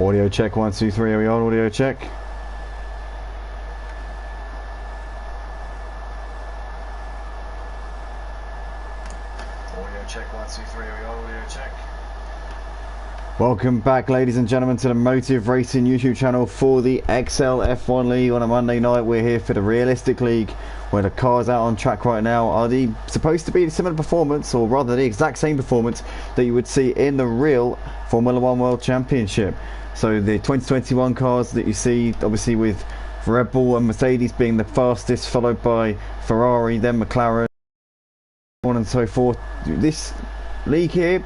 Audio check, 1, 2, 3, are we on? Audio check. Audio check, 1, 2, 3, are we on? Audio check. Welcome back, ladies and gentlemen, to the Motive Racing YouTube channel for the XL F1 League on a Monday night. We're here for the Realistic League, where the cars out on track right now are supposed to be a similar performance, or rather the exact same performance that you would see in the real Formula 1 World Championship. So the 2021 cars that you see, obviously with Red Bull and Mercedes being the fastest, followed by Ferrari, then McLaren, on and so forth. This league here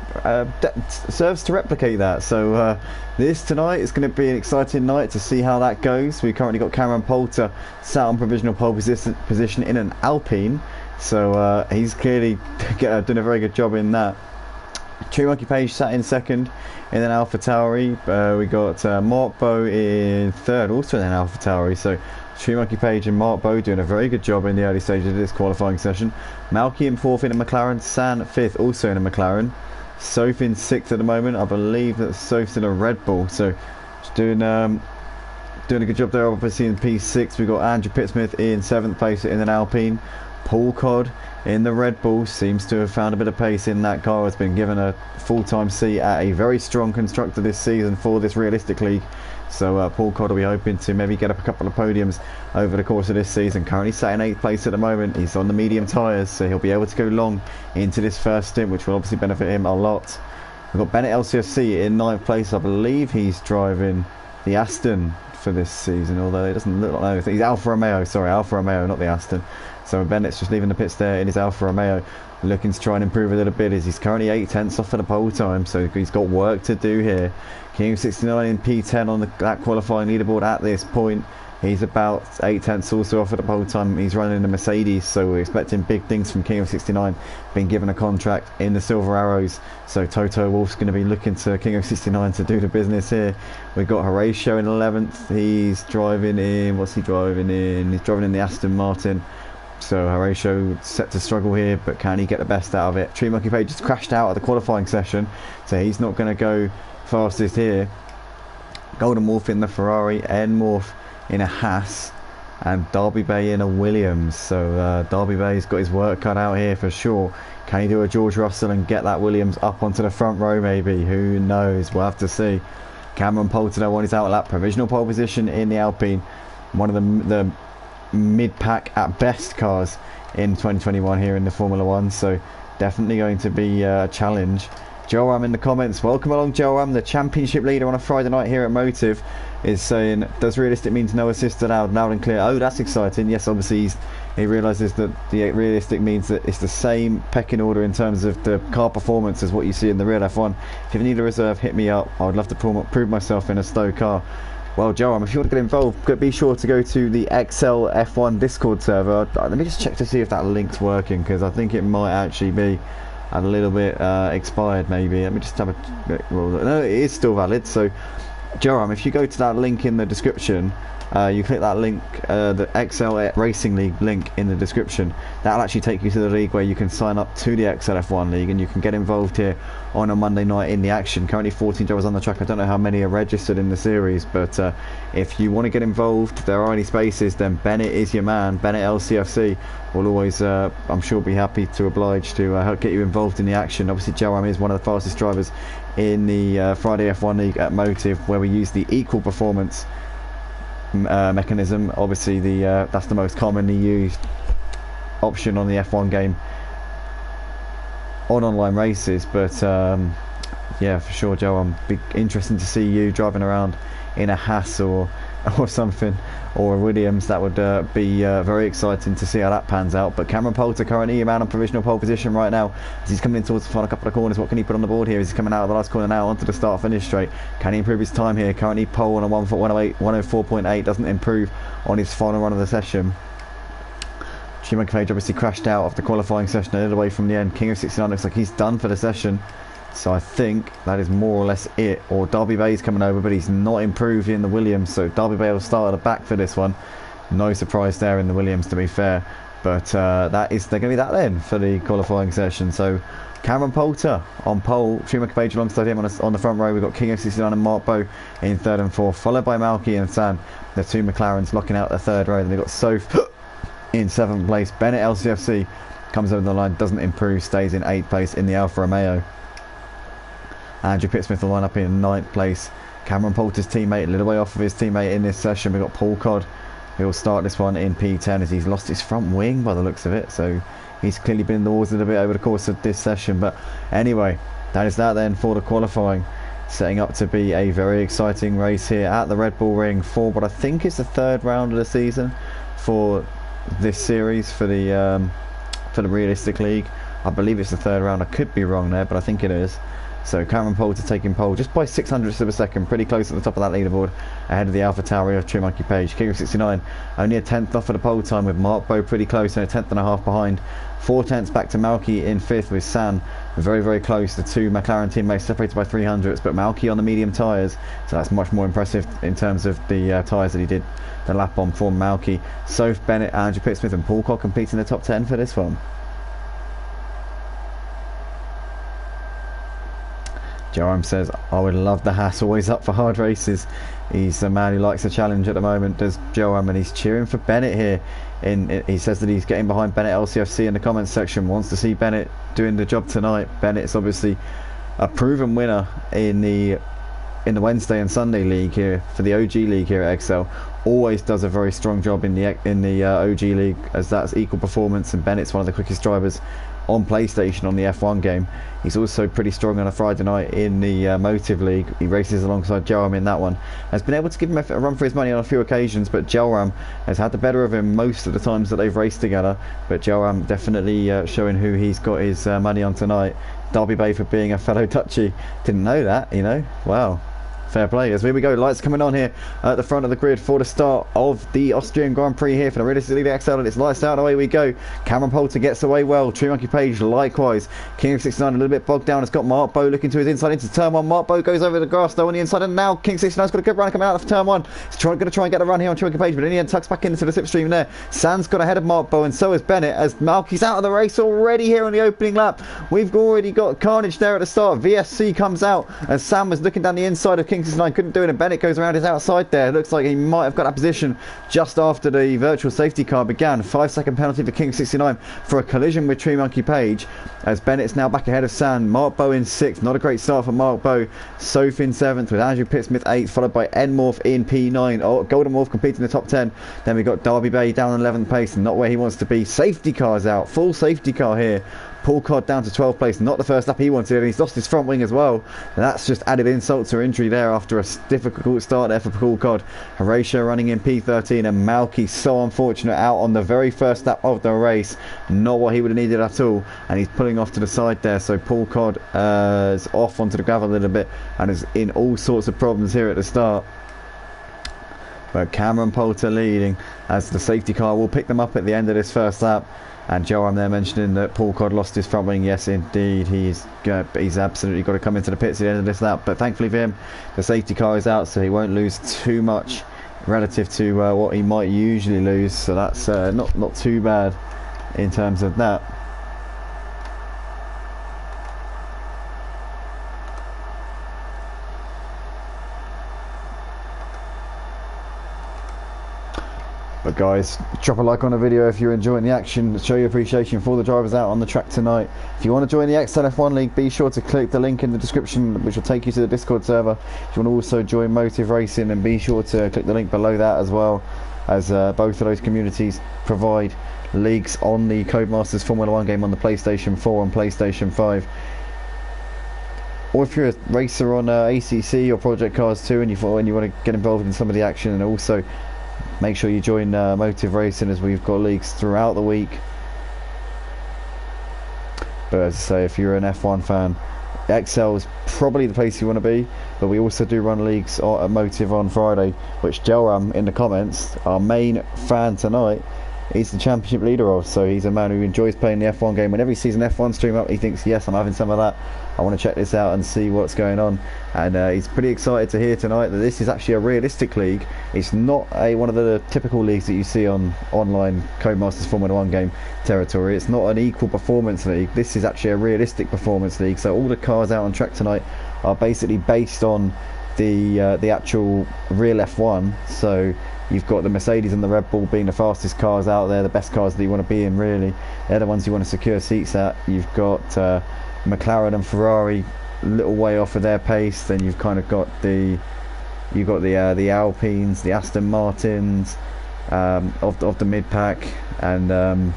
serves to replicate that. So this tonight is going to be an exciting night to see how that goes. We've currently got Cameron Poulter sat on provisional pole position in an Alpine, so he's clearly doing a very good job in that. Tree Monkey Page sat in second in an AlphaTauri. We got Mark Bow in third, also in an AlphaTauri. So Tree Monkey Page and Mark Bow doing a very good job in the early stages of this qualifying session. Malky in fourth in a McLaren, San fifth also in a McLaren. Soph in sixth at the moment. I believe that Soph's in a Red Bull, so just doing a good job there. Obviously in P6 we've got Andrew Pittsmith in seventh place in an Alpine. Paul Codd in the Red Bull seems to have found a bit of pace in that car. Has been given a full-time seat at a very strong constructor this season for this Realistic League. So Paul Codd will be hoping to maybe get up a couple of podiums over the course of this season. Currently sat in 8th place at the moment. He's on the medium tyres, so he'll be able to go long into this first stint, which will obviously benefit him a lot. We've got Bennett LCFC in 9th place. I believe he's driving the Aston for this season, although it doesn't look like, no, he's Alfa Romeo, sorry, Alfa Romeo, not the Aston. So Bennett's just leaving the pits there in his Alfa Romeo, looking to try and improve a little bit, as he's currently 8/10 off for the pole time, so he's got work to do here. King 69 in P10 on that qualifying leaderboard at this point. He's about 8/10 also off at the pole time. He's running in a Mercedes, so we're expecting big things from King of 69, being given a contract in the Silver Arrows. So Toto Wolff's going to be looking to King of 69 to do the business here. We've got Horatio in 11th. He's driving in, what's he driving in? He's driving in the Aston Martin. So Horatio set to struggle here, but can he get the best out of it? Tree Monkey Page just crashed out of the qualifying session, so he's not going to go fastest here. Golden Wolf in the Ferrari, Enmorph in a Haas, and Derby Bay in a Williams. So Derby Bay's got his work cut out here for sure. Can he do a George Russell and get that Williams up onto the front row maybe? Who knows? We'll have to see. Cameron Poulter on his outlap, provisional pole position in the Alpine. One of the mid-pack at best cars in 2021 here in the Formula 1, so definitely going to be a challenge. Joram in the comments, welcome along Joram, the championship leader on a Friday night here at Motive, is saying, does realistic means no assist allowed? Loud and clear. Oh, that's exciting. Yes, obviously he realises that the realistic means that it's the same pecking order in terms of the car performance as what you see in the real F1. If you need a reserve, hit me up. I would love to prove myself in a Stowe car. Well, Joram, if you want to get involved, be sure to go to the XL F1 Discord server. Let me just check to see if that link's working, because I think it might actually be a little bit expired maybe. Let me just have a... well, no, it is still valid. So, Joram, if you go to that link in the description, you click that link, the XL Racing League link in the description, that'll actually take you to the league where you can sign up to the XL F1 League, and you can get involved here on a Monday night in the action. Currently 14 drivers on the track. I don't know how many are registered in the series, but if you want to get involved, if there are any spaces, then Bennett is your man. Bennett LCFC will always, I'm sure, be happy to oblige to help get you involved in the action. Obviously Joram is one of the fastest drivers in the Friday F1 League at Motive, where we use the equal performance mechanism. Obviously that's the most commonly used option on the F1 game on online races, but yeah, for sure, Joe, be interesting to see you driving around in a Haas or something, or a Williams. That would be very exciting to see how that pans out. But Cameron Poulter currently a man on provisional pole position right now as he's coming in towards the final couple of corners. What can he put on the board here? Is he coming out of the last corner now onto the start finish straight? Can he improve his time here? Currently pole on a 104.8, doesn't improve on his final run of the session. Schumacher Page obviously crashed out of the qualifying session a little way from the end. King of 69 looks like he's done for the session, so I think that is more or less it. Or Derby Bay's coming over, but he's not improved in the Williams, so Derby Bay will start at the back for this one. No surprise there in the Williams, to be fair. But they're going to be that then for the qualifying session. So Cameron Poulter on pole, Schumacher Page alongside him on the front row. We've got King of 69 and Mark Bow in third and fourth, followed by Malky and San, the two McLarens locking out the third row. Then we've got Soph in seventh place. Bennett LCFC comes over the line, doesn't improve, stays in eighth place in the Alfa Romeo. Andrew Pittsmith will line up in ninth place. Cameron Poulter's teammate, a little way off of his teammate in this session. We've got Paul Codd, who will start this one in P10 as he's lost his front wing by the looks of it. So he's clearly been in the wars a little bit over the course of this session. But anyway, that is that then for the qualifying. Setting up to be a very exciting race here at the Red Bull Ring for what I think is the third round of the season for this series for the Realistic League. I believe it's the third round. I could be wrong there, but I think it is. So Cameron Poulter taking pole just by 600ths of a second, pretty close at the top of that leaderboard, ahead of the Alpha Tauri of True Monkey Page. King of 69 only a tenth off of the pole time, with Mark Bow pretty close and a tenth and a half behind. 4 tenths back to Malky in fifth, with San very, very close. The two McLaren teammates separated by 300ths, but Malky on the medium tyres, so that's much more impressive in terms of the tyres that he did the lap on for Malky. Soph, Bennett, Andrew Pittsmith and Paul Codd competing in the top 10 for this one. Joram says, I would love the Haas, always up for hard races. He's a man who likes a challenge at the moment, does Joram, and he's cheering for Bennett here. He says that he's getting behind Bennett LCFC in the comments section, wants to see Bennett doing the job tonight. Bennett's obviously a proven winner in the Wednesday and Sunday league here, for the OG league here at Excel. Always does a very strong job in the OG league, as that's equal performance, and Bennett's one of the quickest drivers on PlayStation on the F1 game. He's also pretty strong on a Friday night in the Motive League. He races alongside Joram in that one. Has been able to give him a run for his money on a few occasions, but Joram has had the better of him most of the times that they've raced together. But Joram definitely showing who he's got his money on tonight. Derby Bay for being a fellow Dutchie. Didn't know that, you know. Wow. Fair play. As here we go, lights coming on here at the front of the grid for the start of the Austrian Grand Prix here for the Realistic League XL, and it's lights out, away we go. Cameron Poulter gets away well, True Monkey Page likewise. King of 69 a little bit bogged down. It's got Mark Bow looking to his inside into turn 1. Mark Bow goes over the grass though on the inside, and now King 69's got a good run coming out of turn 1. He's going to try and get a run here on True Monkey Page, but in the end tucks back into the slipstream there. San's got ahead of Mark Bow, and so has Bennett, as Malky's out of the race already here on the opening lap. We've already got carnage there at the start. VSC comes out, and Sam was looking down the inside of King 69, couldn't do it. Bennett goes around his outside there. Looks like he might have got that position just after the virtual safety car began. 5-second penalty for King 69 for a collision with Tree Monkey Page, as Bennett's now back ahead of San. Mark Bow in 6th. Not a great start for Mark Bow. Soph in 7th, with Andrew Pittsmith 8th, followed by Enmorph in P9. Oh, Golden Morph competing in the top 10. Then we've got Derby Bay down 11th place, and not where he wants to be. Safety cars out. Full safety car here. Paul Codd down to 12th place, not the first lap he wanted, and he's lost his front wing as well. And that's just added insult to injury there after a difficult start there for Paul Codd. Horatio running in P13, and Malky, so unfortunate, out on the very first lap of the race. Not what he would have needed at all, and he's pulling off to the side there. So Paul Codd is off onto the gravel a little bit and is in all sorts of problems here at the start. But Cameron Poulter leading, as the safety car will pick them up at the end of this first lap. And Joram there mentioning that Paul Codd lost his front wing. Yes, indeed, he's absolutely got to come into the pits at the end of this lap. But thankfully for him, the safety car is out, so he won't lose too much relative to what he might usually lose. So that's not too bad in terms of that. But guys, drop a like on the video if you're enjoying the action. Show your appreciation for the drivers out on the track tonight. If you want to join the XLF1 League, be sure to click the link in the description, which will take you to the Discord server. If you want to also join Motive Racing, then be sure to click the link below that as well, as both of those communities provide leagues on the Codemasters Formula 1 game on the PlayStation 4 and PlayStation 5. Or if you're a racer on ACC or Project Cars 2 and you want to get involved in some of the action, and also make sure you join Motive Racing, as we've got leagues throughout the week. But as I say, if you're an F1 fan, XL is probably the place you want to be. But we also do run leagues at Motive on Friday, which Joram in the comments, our main fan tonight, he's the championship leader of. So he's a man who enjoys playing the F1 game. Whenever he sees an F1 stream up, he thinks, yes, I'm having some of that. I want to check this out and see what's going on. And he's pretty excited to hear tonight that this is actually a realistic league. It's not one of the typical leagues that you see on online Codemasters Formula 1 game territory. It's not an equal performance league. This is actually a realistic performance league. So all the cars out on track tonight are basically based on the actual real F1. So you've got the Mercedes and the Red Bull being the fastest cars out there, the best cars that you want to be in, really. They're the ones you want to secure seats at. You've got McLaren and Ferrari a little way off of their pace. Then you've kind of got the Alpines, the Aston Martins of the mid pack, and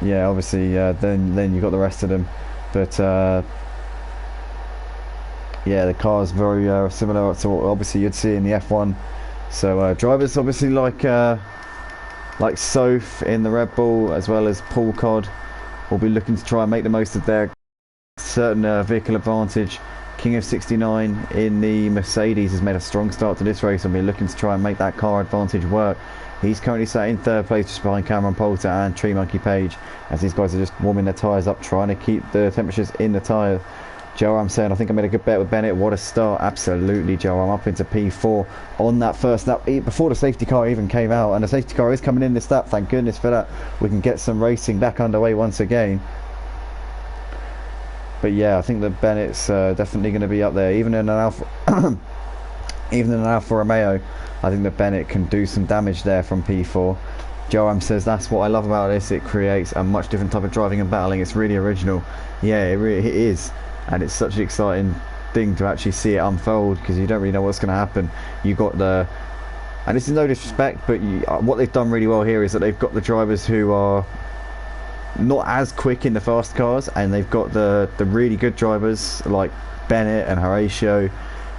yeah, obviously then you've got the rest of them. But yeah, the car's very similar to what obviously you'd see in the F1. So drivers obviously like Soph in the Red Bull, as well as Paul Codd, will be looking to try and make the most of their certain vehicle advantage. King of 69 in the Mercedes has made a strong start to this race and will be looking to try and make that car advantage work. He's currently sat in third place just behind Cameron Poulter and Tree Monkey Page, as these guys are just warming their tyres up, trying to keep the temperatures in the tyre. Joe, I'm saying I think I made a good bet with Bennett. What a start. Absolutely, Joe. I'm up into P4 on that first lap before the safety car even came out, and the safety car is coming in this lap. Thank goodness for that. We can get some racing back underway once again. But yeah, I think that Bennett's definitely going to be up there, even in an Alfa even in an Alfa Romeo. I think that Bennett can do some damage there from P4. Joram says that's what I love about this. It creates a much different type of driving and battling. It's really original. Yeah, it is. And it's such an exciting thing to actually see it unfold, because you don't really know what's going to happen. You got the, and this is no disrespect, but what they've done really well here is that they've got the drivers who are not as quick in the fast cars, and they've got the really good drivers like Bennett and Horatio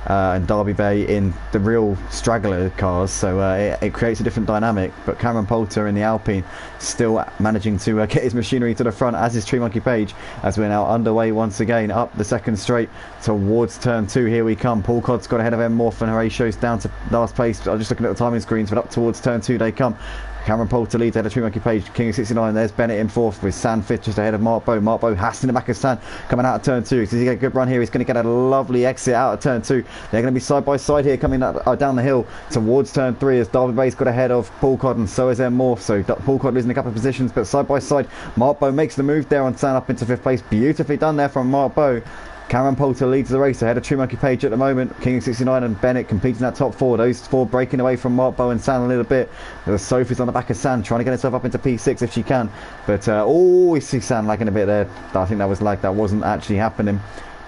and Derby Bay in the real straggler cars. So it creates a different dynamic. But Cameron Poulter in the Alpine still managing to get his machinery to the front, as is Tree Monkey Page, as we're now underway once again up the second straight towards turn 2. Here we come. Paul Codd's got ahead of M Morph, and Horatio's down to last place. I'm just looking at the timing screens, but up towards turn 2 they come. Cameron Poulter leads ahead of Tree Monkey Page. King of 69, there's Bennett in fourth, with San Fitz just ahead of Mark Bow. Mark Bow has in the back of San, coming out of turn 2. So he's get a good run here. He's going to get a lovely exit out of turn 2. They're going to be side by side here, coming down the hill towards turn 3, as Derby Bay's got ahead of Paul Codd, and so is M Morph. So Paul Codd losing a couple of positions, but side by side, Mark Bow makes the move there on San up into 5th place. Beautifully done there from Mark Bow. Cameron Poulter leads the race ahead of Tree Monkey Page at the moment. King of 69 and Bennett competing in that top 4. Those 4 breaking away from Mark Bow and San a little bit. Sophie's on the back of San, trying to get herself up into P6 if she can. But we see San lagging a bit there. I think that was lag. That wasn't actually happening.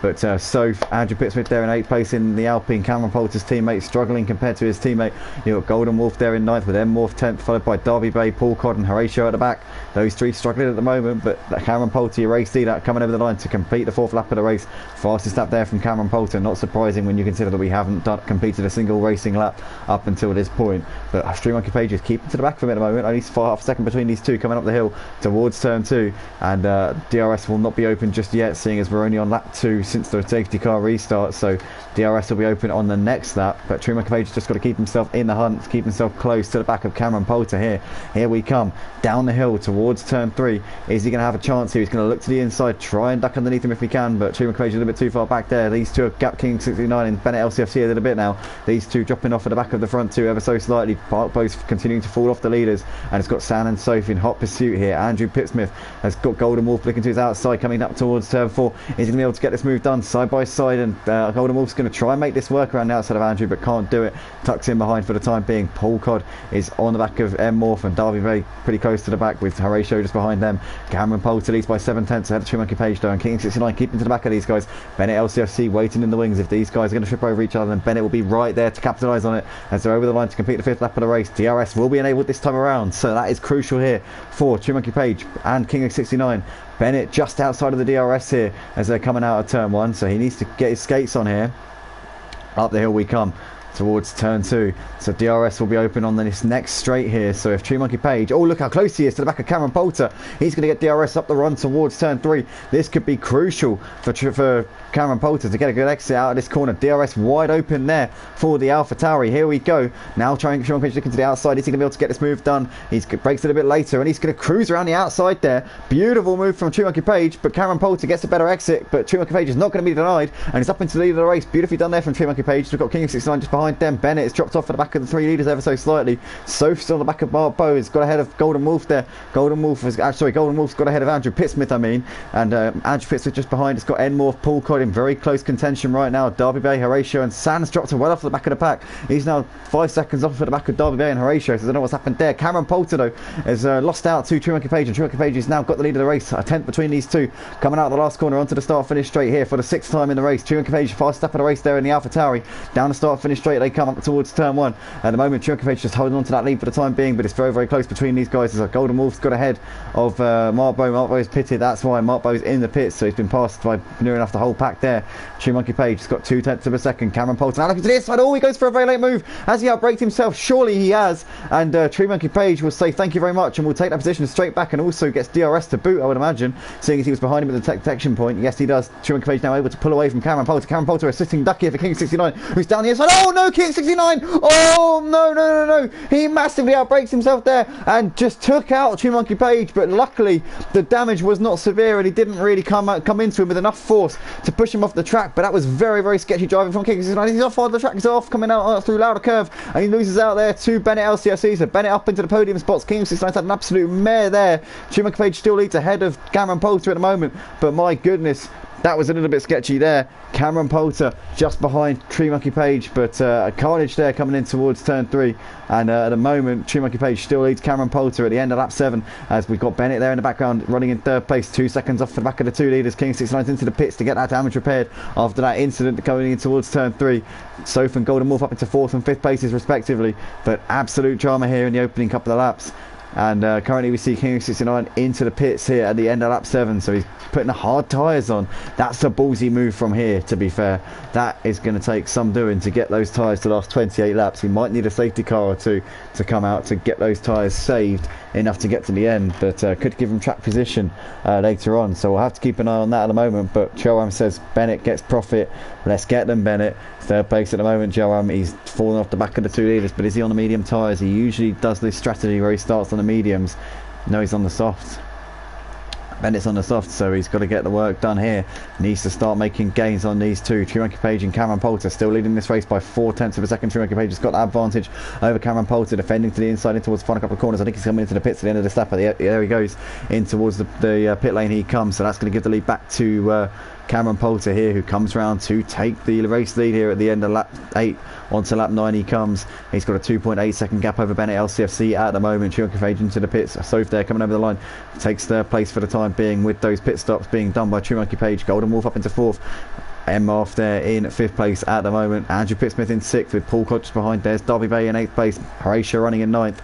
But Soph, Andrew Pittsmith there in 8th place in the Alpine. Cameron Poulter's teammate struggling compared to his teammate. You've got Golden Wolf there in 9th, with M Morph 10th, followed by Derby Bay, Paul Codd and Horatio at the back. Those 3 struggling at the moment, but Cameron Poulter, your race leader, coming over the line to complete the 4th lap of the race. Fastest lap there from Cameron Poulter. Not surprising when you consider that we haven't completed a single racing lap up until this point. But Tree Monkey Page is keeping to the back of him at the moment. Only half a second between these two coming up the hill towards turn 2. And DRS will not be open just yet, seeing as we're only on lap 2 since the safety car restart. So DRS will be open on the next lap. But Tree Monkey Page has just got to keep himself in the hunt, keep himself close to the back of Cameron Poulter here. Here we come down the hill towards turn 3. Is he going to have a chance here? He's going to look to the inside, try and duck underneath him if he can, but Tree Monkey Page is a little bit too far back there. These two are Gap King 69 and Bennett LCFC a little bit now. These two dropping off at the back of the front two ever so slightly, both continuing to fall off the leaders. And it's got San and Sophie in hot pursuit here. Andrew Pittsmith has got Golden Wolf looking to his outside, coming up towards turn 4. Is he going to be able to get this move done side by side? And Golden Wolf's going to try and make this work around the outside of Andrew, but can't do it. Tucks in behind for the time being. Paul Codd is on the back of M Morph, and Derby very pretty close to the back, with Horatio just behind them. Cameron Poulter leads by 7 tenths ahead of Tree Monkey Page though, and King 69 keeping to the back of these guys. Bennett LCFC waiting in the wings. If these guys are going to trip over each other, then Bennett will be right there to capitalise on it as they're over the line to complete the 5th lap of the race. DRS will be enabled this time around, so that is crucial here for Tree Monkey Page and King of 69. Bennett just outside of the DRS here as they're coming out of turn 1, so he needs to get his skates on here. Up the hill we come towards turn 2. So DRS will be open on this next straight here. So if Tree Monkey Page, oh look how close he is to the back of Cameron Poulter, he's going to get DRS up the run towards turn 3. This could be crucial for Cameron Poulter to get a good exit out of this corner. DRS wide open there for the Alpha Tauri. Here we go. Now trying Tree Monkey Page looking to the outside. Is he going to be able to get this move done? He breaks it a bit later and he's going to cruise around the outside there. Beautiful move from Tree Monkey Page, but Cameron Poulter gets a better exit, but Tree Monkey Page is not going to be denied and he's up into the lead of the race. Beautifully done there from Tree Monkey Page. We've got King of 69 just behind them. Bennett is dropped off at the back of the 3 leaders ever so slightly. Soph still on the back of Mark Bow. Has got ahead of Golden Wolf there. Golden Wolf's got ahead of Andrew Pittsmith, and Andrew Pittsmith just behind. It's got Enmorph, Paul Cod in very close contention right now. Derby Bay, Horatio, and Sands dropped well off the back of the pack. He's now 5 seconds off at the back of Derby Bay and Horatio, so I don't know what's happened there. Cameron Poulter though has lost out to Tree Monkey Page, and Tree Monkey Page has now got the lead of the race. A tenth between these two. Coming out of the last corner onto the start finish straight here for the 6th time in the race. Tree Monkey Page fast up of the race there in the Alpha Tauri. Down the start finish straight they come up towards turn 1. At the moment Tree Monkey Page just holding on to that lead for the time being, but it's very very close between these guys. As Golden Wolf's got ahead of Mark Bow. Mark Bow's pitted, that's why Mark Bow's in the pits, so he's been passed by near enough the whole pack there. Tree Monkey Page has got 0.2 of a second. Cameron Poulter now looking to this side. Oh, he goes for a very late move. Has he outbraked himself? Surely he has, and Tree Monkey Page will say thank you very much and will take that position straight back, and also gets DRS to boot, I would imagine, seeing as he was behind him at the detection point. Yes, he does. Tree Monkey Page now able to pull away from Cameron Poulter. Cameron Poulter is sitting duck here for King 69, who's down the inside. Oh no, King 69! Oh no! He massively outbrakes himself there and just took out Tree Monkey Page, but luckily the damage was not severe and he didn't really come into him with enough force to push him off the track. But that was very very sketchy driving from King 69. He's off on the track, he's off, coming out through Louder Curve, and he loses out there to Bennett LCSC. So Bennett up into the podium spots. King 69 had an absolute mare there. Tree Monkey Page still leads ahead of Cameron Poulter at the moment, but my goodness, that was a little bit sketchy there. Cameron Poulter just behind Tree Monkey Page, but a carnage there coming in towards turn 3. And at the moment, Tree Monkey Page still leads Cameron Poulter at the end of lap 7, as we've got Bennett there in the background running in 3rd place, 2 seconds off the back of the 2 leaders. King 69's into the pits to get that damage repaired after that incident going in towards turn 3. Soph and Golden Wolf up into 4th and 5th places respectively, but absolute drama here in the opening couple of laps. And currently we see King 69 into the pits here at the end of lap 7, so he's putting the hard tyres on. That's a ballsy move from here, to be fair. That is going to take some doing to get those tyres to last 28 laps. He might need a safety car or two to come out to get those tyres saved enough to get to the end, but could give him track position later on, so we'll have to keep an eye on that at the moment. But Joram says Bennett gets profit. Let's get them, Bennett. 3rd place at the moment. Joram, he's fallen off the back of the 2 leaders, but is he on the medium tyres? He usually does this strategy where he starts on the mediums. No, he's on the softs. Bennett's on the soft, so he's got to get the work done here. Needs to start making gains on these two. Tree Monkey Page and Cameron Poulter still leading this race by 0.4 of a second. Tree Monkey Page has got that advantage over Cameron Poulter, defending to the inside in towards the final couple of corners. I think he's coming into the pits at the end of the lap. There he goes in towards the pit lane. He comes, so that's going to give the lead back to Cameron Poulter here, who comes round to take the race lead here at the end of lap 8. Onto lap 9 he comes. He's got a 2.8 second gap over Bennett LCFC at the moment. Tree Monkey Page into the pits. Soph there coming over the line. Takes 3rd place for the time being, with those pit stops being done by Tree Monkey Page. Golden Wolf up into 4th. Off there in 5th place at the moment. Andrew Pittsmith in 6th with Paul Cod just behind. There's Derby Bay in 8th place. Horatio running in 9th.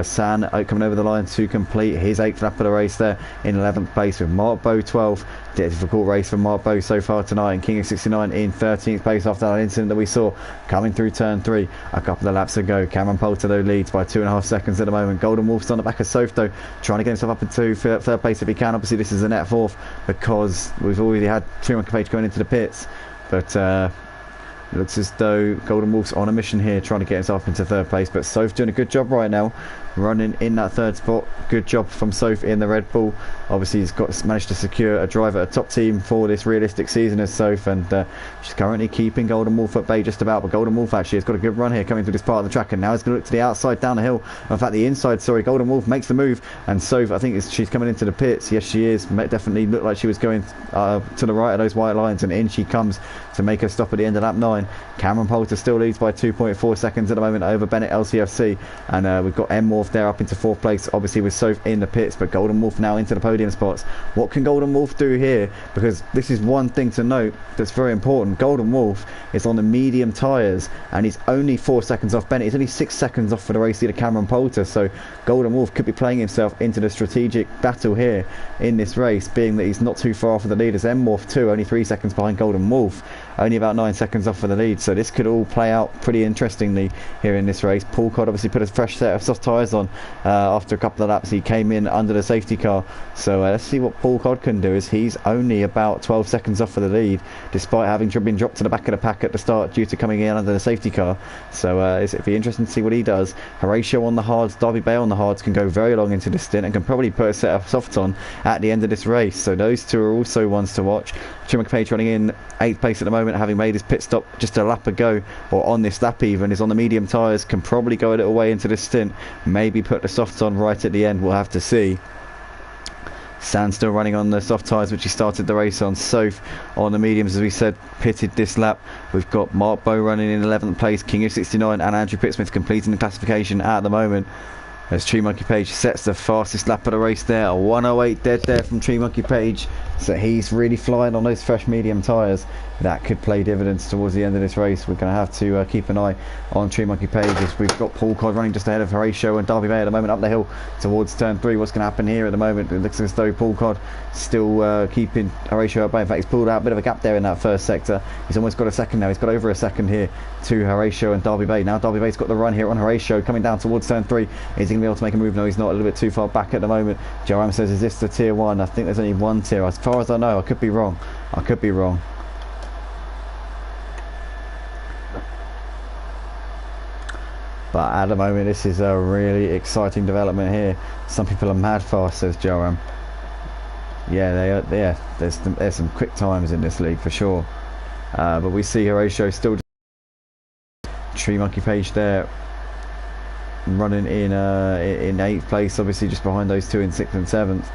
San coming over the line to complete his 8th lap of the race there in 11th place, with Mark Bow 12th. Difficult race for Mark Bow so far tonight, and King of 69 in 13th place after that incident that we saw coming through turn 3 a couple of laps ago. Cameron Poulter though leads by 2.5 seconds at the moment. Golden Wolf's on the back of Soph though, trying to get himself up into 3rd place if he can. Obviously this is a net 4th because we've already had Tree Monkey Page going into the pits, but it looks as though Golden Wolf's on a mission here, trying to get himself into 3rd place. But Soph doing a good job right now, running in that 3rd spot. Good job from Soph in the Red Bull. Obviously he's managed to secure a driver, a top team for this realistic season as Soph, and she's currently keeping Golden Wolf at bay just about. But Golden Wolf actually has got a good run here coming through this part of the track, and now he's going to look to the outside down the hill. In fact the inside, sorry. Golden Wolf makes the move, and Soph, I think she's coming into the pits. Yes she is. Definitely looked like she was going to the right of those white lines, and in she comes to make her stop at the end of lap 9. Cameron Poulter still leads by 2.4 seconds at the moment over Bennett LCFC, and we've got Morph there up into 4th place, obviously with Soph in the pits, but Golden Wolf now into the podium spots. What can Golden Wolf do here? Because this is one thing to note that's very important. Golden Wolf is on the medium tyres, and he's only 4 seconds off Bennett. He's only 6 seconds off for the race leader Cameron Poulter, so Golden Wolf could be playing himself into the strategic battle here in this race, being that he's not too far off of the leaders. Morph too, only 3 seconds behind Golden Wolf. only about 9 seconds off for the lead, so this could all play out pretty interestingly here in this race. Paul Codd obviously put a fresh set of soft tyres on after a couple of laps. He came in under the safety car, so let's see what Paul Codd can do, as he's only about 12 seconds off for the lead, despite having been dropped to the back of the pack at the start due to coming in under the safety car. So it'll be interesting to see what he does. Horatio on the hards, Derby Bay on the hards can go very long into this stint and can probably put a set of softs on at the end of this race, so those two are also ones to watch. Schumacher Page running in 8th place at the moment, having made his pit stop just a lap ago, or on this lap even, is on the medium tyres, can probably go a little way into this stint, maybe put the softs on right at the end, we'll have to see. Sand still running on the soft tyres which he started the race on. Soph on the mediums, as we said, pitted this lap. We've got Mark Bowe running in 11th place, King of 69 and Andrew Pittsmith completing the classification at the moment, as Tree Monkey Page sets the fastest lap of the race there. A 1:08 dead there from Tree Monkey Page, so he's really flying on those fresh medium tyres. That could play dividends towards the end of this race. We're going to have to keep an eye on Tree Monkey Page, as we've got Paul Codd running just ahead of Horatio and Derby Bay at the moment up the hill towards turn 3. What's going to happen here at the moment? It looks as though Paul Codd still keeping Horatio at bay. In fact, he's pulled out a bit of a gap there in that first sector. He's almost got a second now. He's got over a second here to Horatio and Derby Bay. Now Derby Bay's got the run here on Horatio coming down towards turn 3. Is he going to be able to make a move? No, he's not. A little bit too far back at the moment. Joram says, is this the tier 1? I think there's only one tier as far as I know. I could be wrong. I could be wrong. But at the moment, this is a really exciting development here. Some people are mad fast, says Joram. Yeah, they are. Yeah, there's some quick times in this league for sure. But we see Horatio still. Tree Monkey Page there, running in 8th place, obviously just behind those two in 6th and 7th.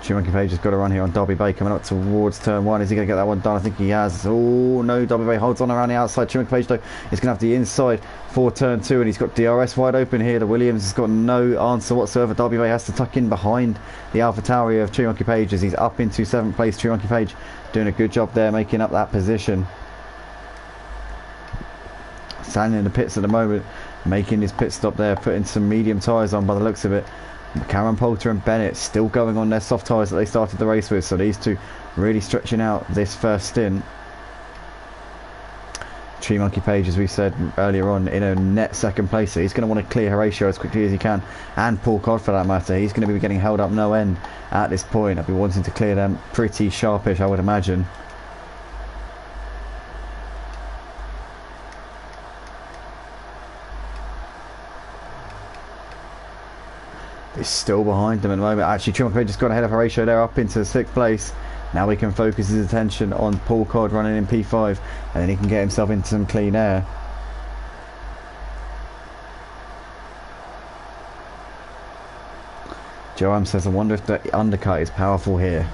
Monkey Page has got a run here on Derby Bay coming up towards turn 1. Is he going to get that one done? I think he has. Oh no, Derby Bay holds on around the outside. Monkey Page though is going to have the inside for turn 2, and he's got DRS wide open here. The Williams has got no answer whatsoever. Derby Bay has to tuck in behind the Alpha Tauri of Monkey Page as he's up into 7th place. Monkey Page doing a good job there, making up that position. Standing in the pits at the moment, making his pit stop there, putting some medium tyres on by the looks of it. Cameron Poulter and Bennett still going on their soft tyres that they started the race with, so these two really stretching out this first stint. Tree Monkey Page, as we said earlier on, in a net 2nd place, so he's going to want to clear Horatio as quickly as he can, and Paul Codd for that matter. He's going to be getting held up no end at this point. I'll be wanting to clear them pretty sharpish, I would imagine. Is still behind them at the moment. Actually, Tree Monkey Page just got ahead of Horatio there, up into 6th place. Now he can focus his attention on Paul Codd running in P5, and then he can get himself into some clean air. Joram says, I wonder if the undercut is powerful here.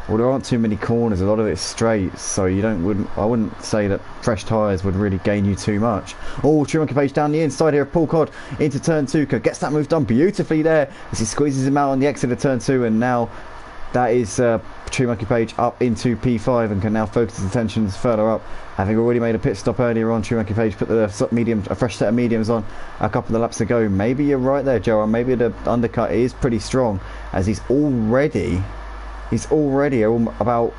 Well, there aren't too many corners, a lot of it's straight, so I wouldn't say that fresh tyres would really gain you too much. Oh, Tree Monkey Page down the inside here of Paul Codd into turn 2, gets that move done beautifully there as he squeezes him out on the exit of turn 2, and now that is Tree Monkey Page up into P5 and can now focus his attentions further up. Having already made a pit stop earlier on, Tree Monkey Page put the a fresh set of mediums on a couple of laps ago. Maybe you're right there, Joe, and maybe the undercut is pretty strong, as he's already about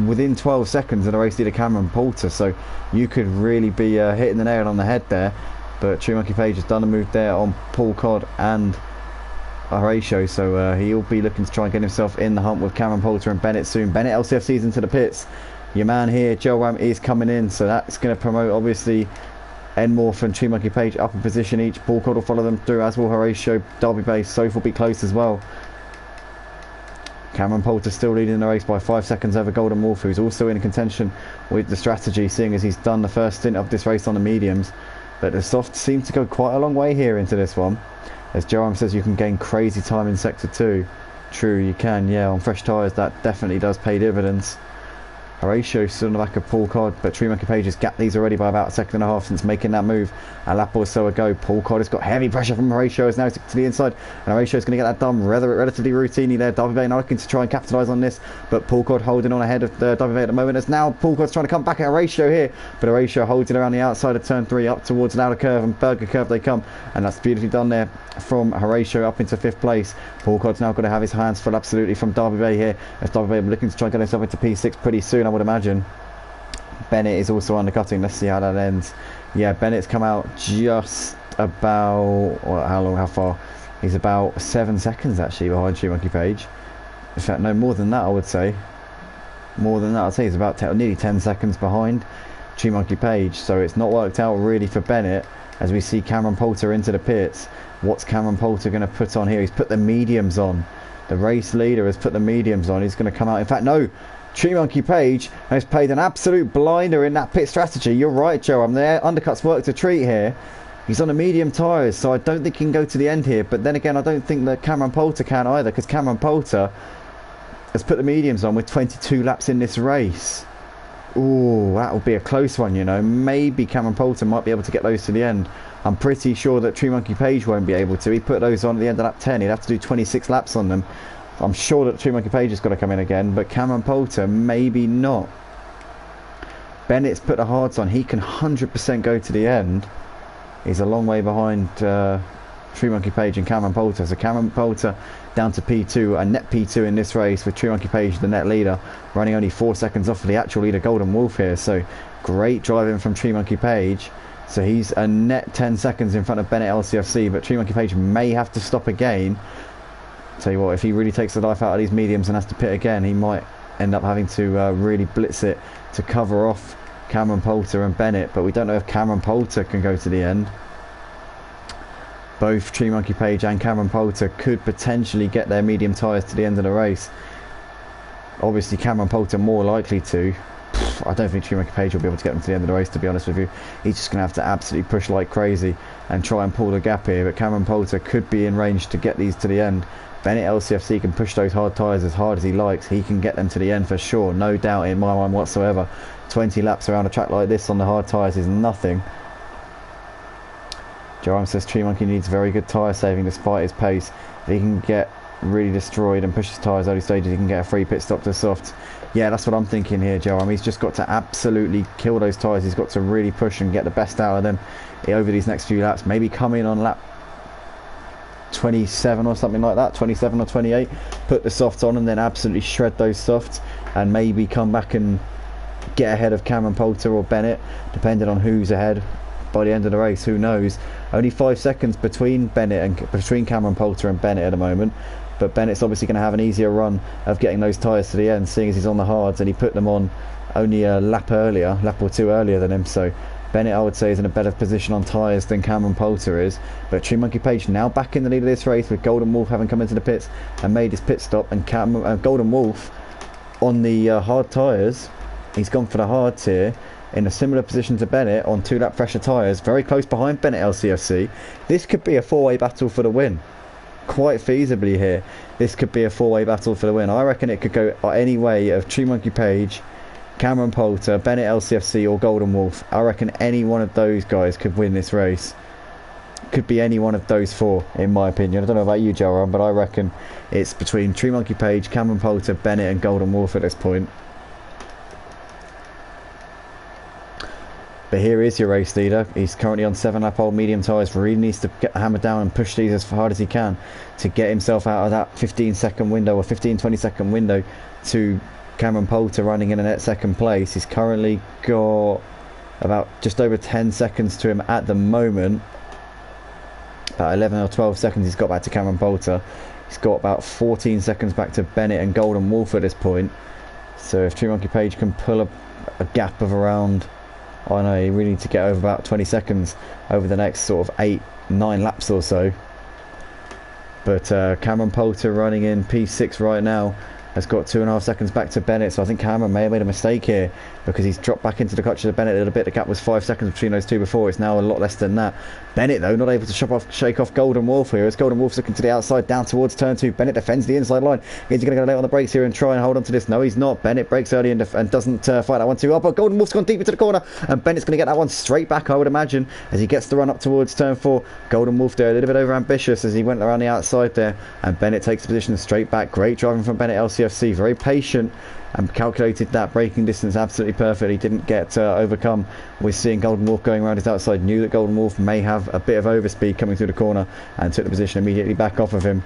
within 12 seconds of the race leader Cameron Poulter, so you could really be hitting the nail on the head there. But Tree Monkey Page has done a move there on Paul Codd and Horatio, so he'll be looking to try and get himself in the hunt with Cameron Poulter and Bennett soon. Bennett LCFC's into the pits. Your man here, Joram, is coming in, so that's going to promote obviously Enmorph and Tree Monkey Page up in position each. Paul Codd will follow them through, as will Horatio. Derby Bay, Soph will be close as well. Cameron Poulter still leading the race by 5 seconds over Golden Wolf, who's also in contention with the strategy, seeing as he's done the first stint of this race on the mediums. But the softs seem to go quite a long way here into this one. As Joram says, you can gain crazy time in Sector 2. True, you can, yeah, on fresh tyres that definitely does pay dividends. Horatio stood on the back of Paul Codd, but Tree Monkey Page has gapped these already by about a second and a half since making that move. A lap or so ago, Paul Codd has got heavy pressure from Horatio, is now to the inside, and Horatio is going to get that done relatively routinely there. Davide Bay looking to try and capitalise on this, but Paul Codd holding on ahead of Davide Bay at the moment, as now Paul Codd's trying to come back at Horatio here, but Horatio holds it around the outside of turn 3 up towards an outer curve, and Burger Curve they come, and that's beautifully done there from Horatio up into 5th place. Paul Codd's now got to have his hands full absolutely from Davide Bay here, as Davide Bay looking to try and get himself into P6 pretty soon, I would imagine. Bennett is also undercutting. Let's see how that ends. Yeah, Bennett's come out just about, well, how far? He's about 7 seconds actually behind Tree Monkey Page. In fact, no, more than that I would say. More than that I'd say he's about nearly 10 seconds behind Tree Monkey Page. So it's not worked out really for Bennett as we see Cameron Poulter into the pits. What's Cameron Poulter going to put on here? He's put the mediums on. The race leader has put the mediums on. He's going to come out. In fact, no. Tree Monkey Page has played an absolute blinder in that pit strategy. You're right, Joe. Their undercuts worked a treat here. He's on the medium tyres, so I don't think he can go to the end here. But then again, I don't think that Cameron Poulter can either, because Cameron Poulter has put the mediums on with 22 laps in this race. Ooh, that will be a close one, you know. Maybe Cameron Poulter might be able to get those to the end. I'm pretty sure that Tree Monkey Page won't be able to. He put those on at the end of lap 10. He'd have to do 26 laps on them. I'm sure that Tree Monkey Page has got to come in again, but Cameron Poulter, maybe not. Bennett's put the hards on. He can 100% go to the end. He's a long way behind Tree Monkey Page and Cameron Poulter. So Cameron Poulter down to P2, a net P2 in this race, with Tree Monkey Page the net leader, running only 4 seconds off of the actual leader, Golden Wolf here. So great driving from Tree Monkey Page. So he's a net 10 seconds in front of Bennett LCFC, but Tree Monkey Page may have to stop again. Tell you what, if he really takes the life out of these mediums and has to pit again, he might end up having to really blitz it to cover off Cameron Poulter and Bennett, but we don't know if Cameron Poulter can go to the end. Both Tree Monkey Page and Cameron Poulter could potentially get their medium tyres to the end of the race. Obviously Cameron Poulter more likely to. I don't think Tree Monkey Page will be able to get them to the end of the race, to be honest with you. He's just going to have to absolutely push like crazy and try and pull the gap here, but Cameron Poulter could be in range to get these to the end. Bennett LCFC can push those hard tyres as hard as he likes. He can get them to the end for sure, no doubt in my mind whatsoever. 20 laps around a track like this on the hard tyres is nothing. Jerome says Tree Monkey needs very good tyre saving despite his pace. If he can get really destroyed and push his tyres early stages, he can get a free pit stop to soft. Yeah, that's what I'm thinking here, Jerome. He's just got to absolutely kill those tyres. He's got to really push and get the best out of them over these next few laps. Maybe come in on lap 27 or something like that, 27 or 28, put the softs on and then absolutely shred those softs, and maybe come back and get ahead of Cameron Poulter or Bennett, depending on who's ahead by the end of the race. Who knows? Only 5 seconds between Cameron Poulter and Bennett at the moment, but Bennett's obviously going to have an easier run of getting those tyres to the end, seeing as he's on the hards and he put them on only a lap or two earlier than him. So Bennett, I would say, is in a better position on tyres than Cameron Poulter is. But Tree Monkey Page now back in the lead of this race, with Golden Wolf having come into the pits and made his pit stop. And Golden Wolf on the hard tyres, he's gone for the hards here, in a similar position to Bennett on 2-lap fresher tyres, very close behind Bennett LCFC. This could be a 4-way battle for the win. Quite feasibly here, this could be a 4-way battle for the win. I reckon it could go any way of Tree Monkey Page, Cameron Poulter, Bennett LCFC or Golden Wolf. I reckon any one of those guys could win this race. Could be any one of those four, in my opinion. I don't know about you, Joran, but I reckon it's between Tree Monkey Page, Cameron Poulter, Bennett and Golden Wolf at this point. But here is your race leader. He's currently on 7-lap old medium tyres. Really needs to get the hammer down and push these as hard as he can to get himself out of that 15-second window or 15-20-second window to Cameron Poulter running in a net second place. He's currently got about just over 10 seconds to him at the moment. About 11 or 12 seconds he's got back to Cameron Poulter. He's got about 14 seconds back to Bennett and Golden Wolf at this point. So if Tree Monkey Page can pull a gap of around, I know, you really need to get over about 20 seconds over the next sort of 8-9 laps or so. But Cameron Poulter running in P6 right now, has got 2.5 seconds back to Bennett, so I think Cameron may have made a mistake here because he's dropped back into the clutches of Bennett a little bit. The gap was 5 seconds between those two before. It's now a lot less than that. Bennett, though, not able to shake off Golden Wolf here. As Golden Wolf's looking to the outside, down towards turn 2. Bennett defends the inside line. Is he going to go late on the brakes here and try and hold on to this? No, he's not. Bennett breaks early and doesn't fight that one too. Oh, but Golden Wolf's gone deep into the corner, and Bennett's going to get that one straight back, I would imagine, as he gets the run up towards turn 4. Golden Wolf there, a little bit over ambitious as he went around the outside there, and Bennett takes the position straight back. Great driving from Bennett LCFC, very patient and calculated that braking distance absolutely perfect. He didn't get overcome with seeing Golden Wolf going around his outside. Knew that Golden Wolf may have a bit of overspeed coming through the corner and took the position immediately back off of him.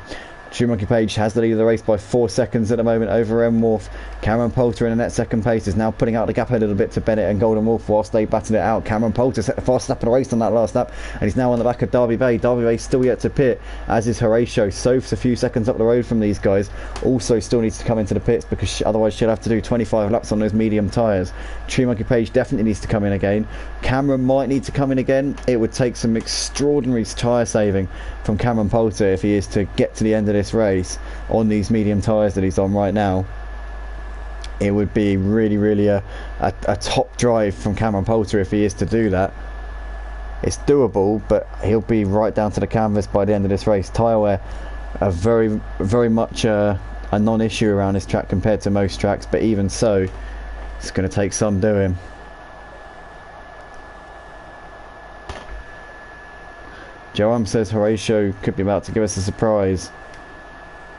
True Monkey Page has the lead of the race by 4 seconds at the moment over M Wolf. Cameron Poulter in a net second place is now putting out the gap a little bit to Bennett and Golden Wolf whilst they batten it out. Cameron Poulter set the fast lap of the race on that last lap, and he's now on the back of Derby Bay. Derby Bay still yet to pit, as is Horatio. Soph's a few seconds up the road from these guys. Also still needs to come into the pits because otherwise she'll have to do 25 laps on those medium tyres. True Monkey Page definitely needs to come in again. Cameron might need to come in again. It would take some extraordinary tyre saving from Cameron Poulter if he is to get to the end of this race on these medium tyres that he's on right now. It would be really a top drive from Cameron Poulter if he is to do that. It's doable, but he'll be right down to the canvas by the end of this race. Tyre wear are very much a non-issue around this track compared to most tracks, but even so, it's going to take some doing. Joam says Horatio could be about to give us a surprise.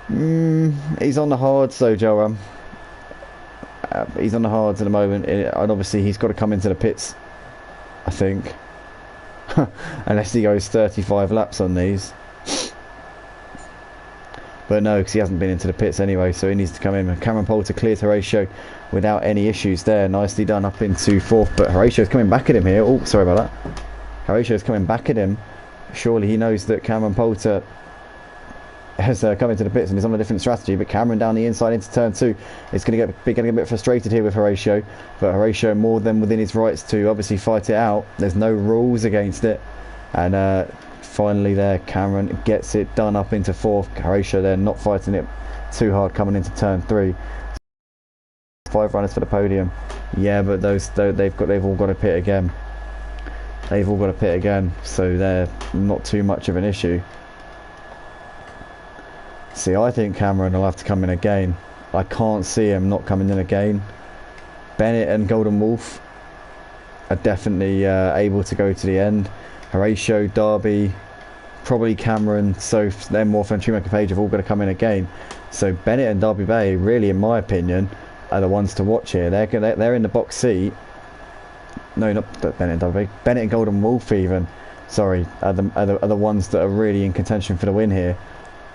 He's on the hards though, Joam. He's on the hards at the moment, and obviously he's got to come into the pits, I think. Unless he goes 35 laps on these. But no, because he hasn't been into the pits anyway, so he needs to come in. Cameron Poulter clears Horatio without any issues there. Nicely done up into 4th, but Horatio's coming back at him here. Oh, sorry about that. Horatio's coming back at him. Surely he knows that Cameron Poulter has come into the pits and is on a different strategy, but Cameron down the inside into turn 2 is going to be getting a bit frustrated here with Horatio, but Horatio more than within his rights to obviously fight it out. There's no rules against it, and finally there Cameron gets it done up into 4th. Horatio there not fighting it too hard coming into turn 3. 5 runners for the podium. Yeah, but they've all got to pit again. They've all got to pit again, so they're not too much of an issue. See, I think Cameron will have to come in again. I can't see him not coming in again. Bennett and Golden Wolf are definitely able to go to the end. Horatio, Derby, probably Cameron, Soph, then Morph and True Monkey Page have all got to come in again. So Bennett and Derby Bay, really, in my opinion, are the ones to watch here. They're in the box seat. No, not Bennett and Derby Bay. Bennett and Golden Wolf even, sorry, are the ones that are really in contention for the win here.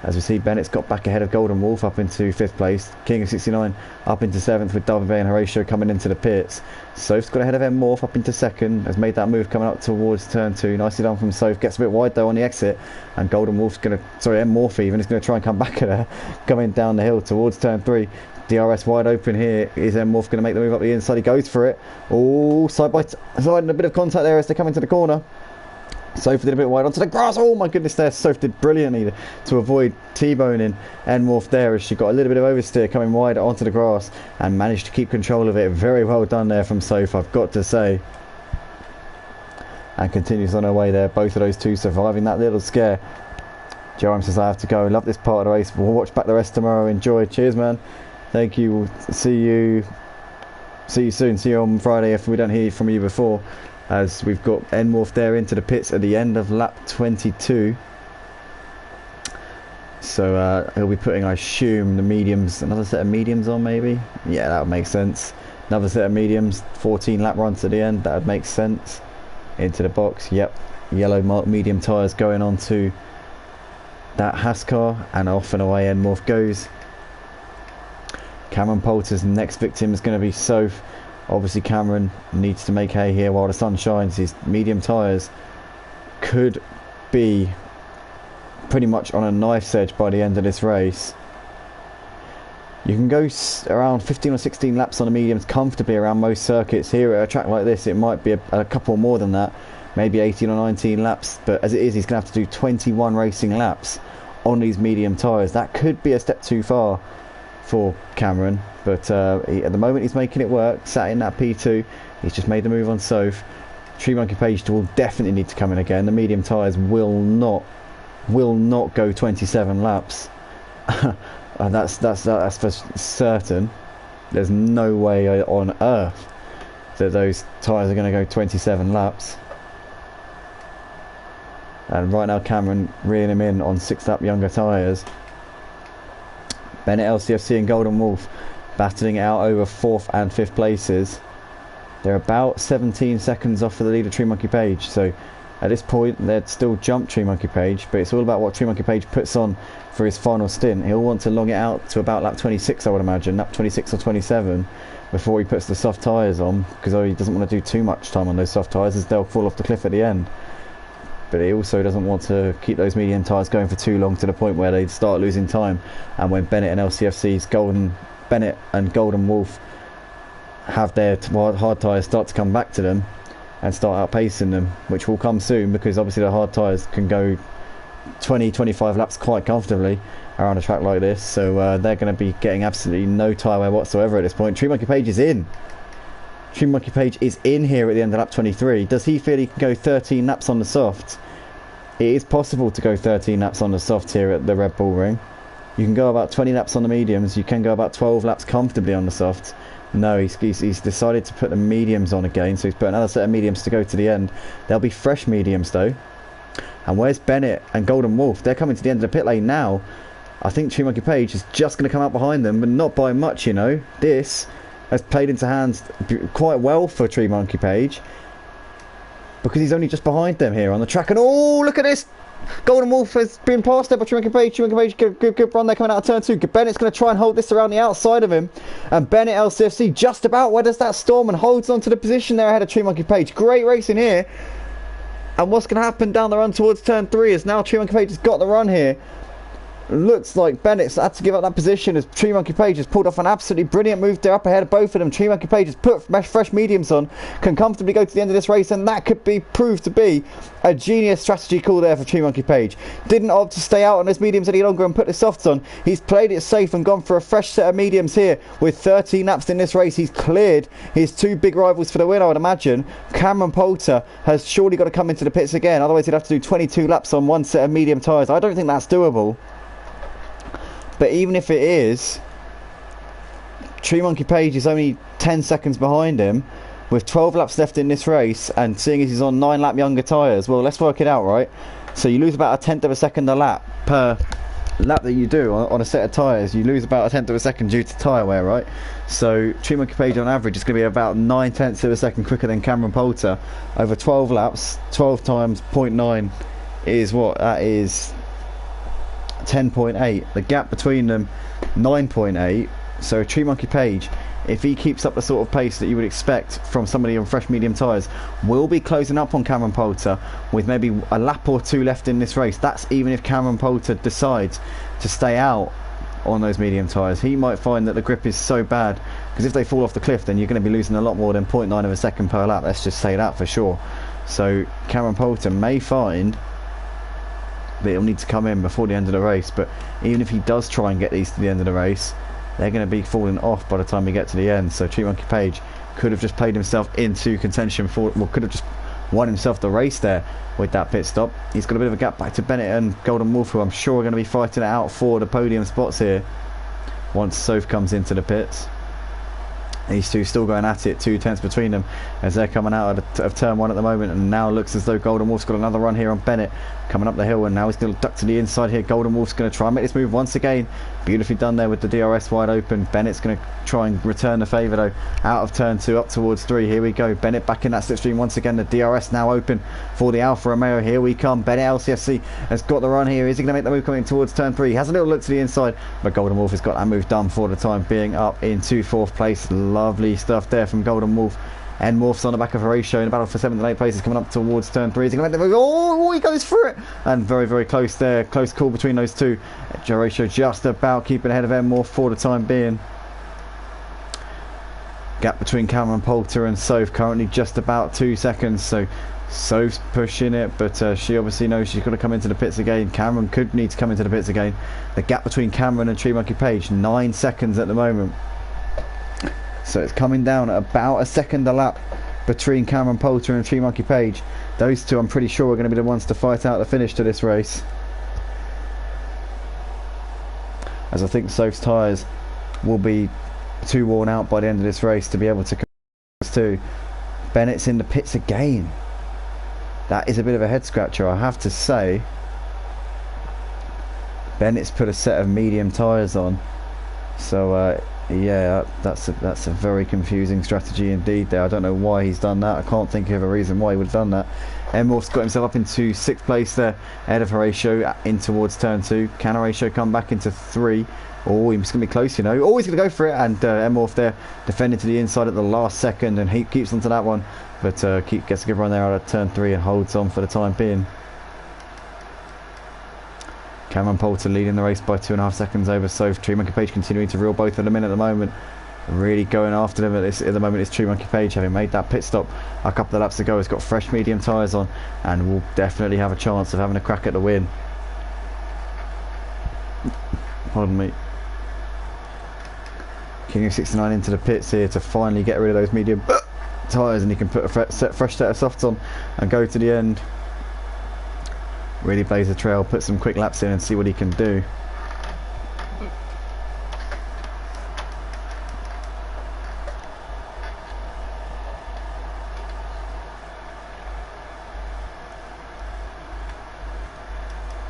As we see, Bennett's got back ahead of Golden Wolf up into 5th place. King of 69 up into 7th with Derby Bay and Horatio coming into the pits. Soph's got ahead of M Morph up into 2nd. Has made that move coming up towards turn 2. Nicely done from Soph. Gets a bit wide though on the exit. And Golden Wolf's going to, sorry, M Morph even is going to try and come back at her. Coming down the hill towards turn 3. DRS wide open here. Is M Morph going to make the move up the inside? He goes for it. Oh, side by side and a bit of contact there as they come into the corner. Soph did a bit wide onto the grass. Oh my goodness there. Soph did brilliantly to avoid T-boning Enmorph there as she got a little bit of oversteer coming wide onto the grass and managed to keep control of it. Very well done there from Soph, I've got to say. And continues on her way there. Both of those two surviving that little scare. Joram says I have to go. Love this part of the race. We'll watch back the rest tomorrow. Enjoy. Cheers, man. Thank you. We'll see you soon. See you on Friday if we don't hear from you before. As we've got Enmorph there into the pits at the end of lap 22. So he'll be putting, I assume, the mediums, another set of mediums on maybe? Yeah, that would make sense. Another set of mediums, 14 lap runs at the end, that would make sense. Into the box, yep. Yellow medium tyres going on to that Haas car, and off and away Enmorph goes. Cameron Poulter's next victim is going to be Soph. Obviously Cameron needs to make hay here while the sun shines. His medium tyres could be pretty much on a knife's edge by the end of this race. You can go around 15 or 16 laps on the mediums comfortably around most circuits. Here at a track like this it might be a couple more than that, maybe 18 or 19 laps, but as it is he's going to have to do 21 racing laps on these medium tyres. That could be a step too far for Cameron, but at the moment he's making it work. Sat in that P2, he's just made the move on Soph. Tree Monkey Page will definitely need to come in again. The medium tyres will not go 27 laps. And that's for certain. There's no way on earth that those tyres are going to go 27 laps. And right now Cameron reeling him in on 6-lap younger tyres. Bennett, LCFC and Golden Wolf battling it out over 4th and 5th places. They're about 17 seconds off for the leader, Tree Monkey Page. So at this point they'd still jump Tree Monkey Page, but it's all about what Tree Monkey Page puts on for his final stint. He'll want to long it out to about lap 26, I would imagine, lap 26 or 27, before he puts the soft tyres on, because he doesn't want to do too much time on those soft tyres as they'll fall off the cliff at the end. But he also doesn't want to keep those medium tyres going for too long to the point where they start losing time. And when Bennett and LCFC's Bennett and Golden Wolf have their hard tyres start to come back to them and start outpacing them, which will come soon, because obviously the hard tyres can go 20-25 laps quite comfortably around a track like this. So they're going to be getting absolutely no tyre wear whatsoever at this point. Tree Monkey Page is in. Tree Monkey Page is in here at the end of lap 23. Does he feel he can go 13 laps on the softs? It is possible to go 13 laps on the softs here at the Red Bull Ring. You can go about 20 laps on the mediums. You can go about 12 laps comfortably on the softs. No, he's decided to put the mediums on again. So he's put another set of mediums to go to the end. They'll be fresh mediums though. And where's Bennett and Golden Wolf? They're coming to the end of the pit lane now. I think Tree Monkey Page is just going to come out behind them, but not by much, you know. This has played into hands quite well for Tree Monkey Page, because he's only just behind them here on the track. And oh, look at this! Golden Wolf has been passed there by Tree Monkey Page. Tree Monkey Page, good run there coming out of turn 2. Bennett's going to try and hold this around the outside of him. And Bennett, LCFC, just about weathers that storm and holds on to the position there ahead of Tree Monkey Page. Great racing here. And what's going to happen down the run towards turn 3 is now Tree Monkey Page has got the run here. Looks like Bennett's had to give up that position as Tree Monkey Page has pulled off an absolutely brilliant move there up ahead of both of them. Tree Monkey Page has put fresh mediums on, can comfortably go to the end of this race, and that could be proved to be a genius strategy call there for Tree Monkey Page. Didn't opt to stay out on those mediums any longer and put the softs on. He's played it safe and gone for a fresh set of mediums here. With 13 laps in this race, he's cleared his 2 big rivals for the win, I would imagine. Cameron Poulter has surely got to come into the pits again, otherwise he'd have to do 22 laps on 1 set of medium tyres. I don't think that's doable. But even if it is, Tree Monkey Page is only 10 seconds behind him with 12 laps left in this race, and seeing as he's on 9 lap younger tyres, well, let's work it out, right? So you lose about 1/10 of a second a lap per lap that you do on a set of tyres. You lose about 1/10 of a second due to tyre wear, right? So Tree Monkey Page on average is going to be about 9/10 of a second quicker than Cameron Poulter over 12 laps. 12 times 0.9 is what? That is 10.8. The gap between them 9.8. So Tree Monkey Page, if he keeps up the sort of pace that you would expect from somebody on fresh medium tyres, will be closing up on Cameron Poulter with maybe a lap or 2 left in this race. That's even if Cameron Poulter decides to stay out on those medium tyres. He might find that the grip is so bad, because if they fall off the cliff then you're going to be losing a lot more than 0.9 of a second per lap. Let's just say that for sure. So Cameron Poulter may find that he'll need to come in before the end of the race, but even if he does try and get these to the end of the race, they're going to be falling off by the time we get to the end. So Tree Monkey Page could have just played himself into contention for, well, could have just won himself the race there with that pit stop. He's got a bit of a gap back to Bennett and Golden Wolf, who I'm sure are going to be fighting it out for the podium spots here once Soph comes into the pits. These two still going at it, 2/10 between them as they're coming out of turn 1 at the moment, and now looks as though Golden Wolf's got another run here on Bennett coming up the hill, and now he's going to duck to the inside here. Golden Wolf's going to try and make this move once again. Beautifully done there with the DRS wide open. Bennett's going to try and return the favour though, out of turn 2 up towards 3. Here we go. Bennett back in that slipstream once again. The DRS now open for the Alfa Romeo. Here we come. Bennett, LCFC, has got the run here. Is he going to make the move coming towards turn 3? He has a little look to the inside, but Golden Wolf has got that move done for the time being, up into 4th place. Lovely stuff there from Golden Wolf. And Morph's on the back of Horatio in the battle for 7th and 8th places, coming up towards turn 3. Is he going to make the move? Oh, he goes through it! And very, very close there. Close call between those two. Horatio just about keeping ahead of Morph for the time being. Gap between Cameron Poulter and Soph currently just about 2 seconds, so Soph's pushing it, but she obviously knows she's got to come into the pits again. Cameron could need to come into the pits again. The gap between Cameron and Tree Monkey Page, 9 seconds at the moment. So it's coming down at about a second a lap between Cameron Poulter and Tree Monkey Page. Those two I'm pretty sure are going to be the ones to fight out the finish to this race, as I think Soph's tyres will be too worn out by the end of this race to be able to to. Bennett's in the pits again. That is a bit of a head scratcher, I have to say. Bennett's put a set of medium tyres on, so yeah, that's a very confusing strategy indeed there. I don't know why he's done that. I can't think of a reason why he would have done that. Emorph's got himself up into 6th place there, ahead of Horatio in towards turn 2. Can Horatio come back into 3? Oh, he's going to be close, you know. Oh, he's going to go for it, and Emorph there defending to the inside at the last second, and he keeps onto that one, but gets a good run there out of turn 3 and holds on for the time being. Cameron Poulter leading the race by 2.5 seconds over Soph. Tree Monkey Page continuing to reel both of them in at the moment. Really going after them at the moment is Tree Monkey Page, having made that pit stop a couple of laps ago. He's got fresh medium tyres on and will definitely have a chance of having a crack at the win. Pardon me. King of 69 into the pits here to finally get rid of those medium tyres, and he can put a fresh set of softs on and go to the end. Really blaze the trail, put some quick laps in and see what he can do.